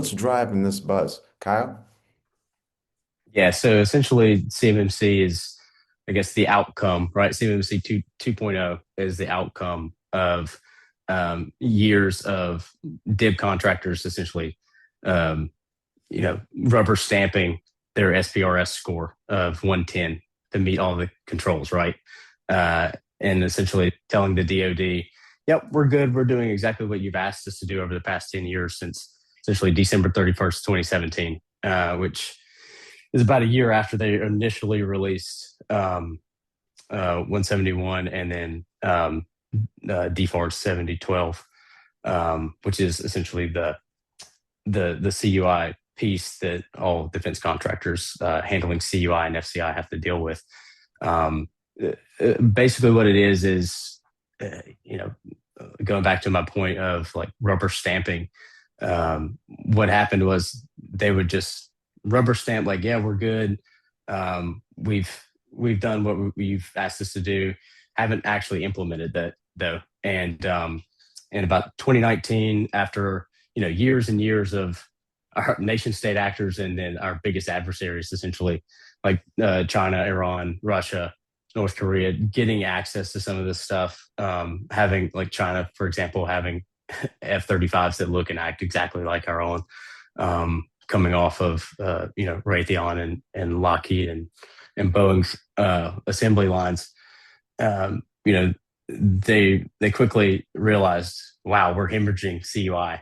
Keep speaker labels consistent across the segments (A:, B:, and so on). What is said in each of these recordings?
A: What's driving this buzz? Kyle?
B: Yeah, so essentially CMMC is, I guess, the outcome, right? CMMC 2.0 is the outcome of years of DIB contractors essentially, um, rubber stamping their SPRS score of 110 to meet all the controls, right? Uh, and essentially telling the DoD, yep, we're good. We're doing exactly what you've asked us to do over the past 10 years since essentially December 31st, 2017, which is about a year after they initially released 171 and then DFARS 7012, which is essentially the CUI piece that all defense contractors handling CUI and FCI have to deal with. Basically, what it is uh, you know going back to my point of like rubber stamping. What happened was they would just rubber stamp like, yeah, we're good. We've done what you've asked us to do. Haven't actually implemented that though. And in about 2019, after years and years of our nation state actors and then our biggest adversaries, essentially like China, Iran, Russia, North Korea, getting access to some of this stuff, having like China, for example, having F-35s that look and act exactly like our own, coming off of Raytheon and Lockheed and Boeing's assembly lines. Um, you know, they quickly realized, wow, we're hemorrhaging CUI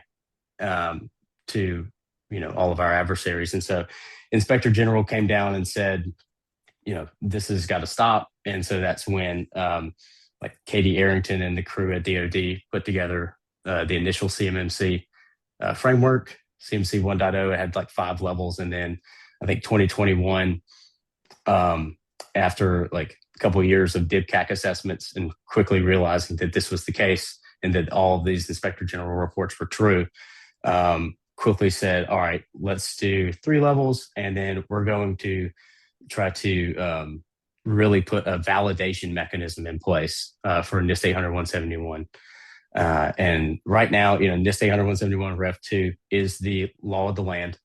B: to all of our adversaries, and so Inspector General came down and said, this has got to stop. And so that's when like Katie Arrington and the crew at DoD put together the initial CMMC framework. CMC 1.0 had like 5 levels, and then I think 2021, after like a couple of years of DIBCAC assessments and quickly realizing that this was the case and that all of these Inspector General reports were true, quickly said, all right, let's do 3 levels, and then we're going to try to really put a validation mechanism in place for NIST 800-171. And right now, NIST 800-171 Rev 2 is the law of the land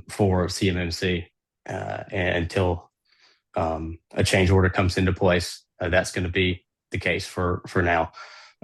B: for CMMC. And until a change order comes into place, that's going to be the case for now.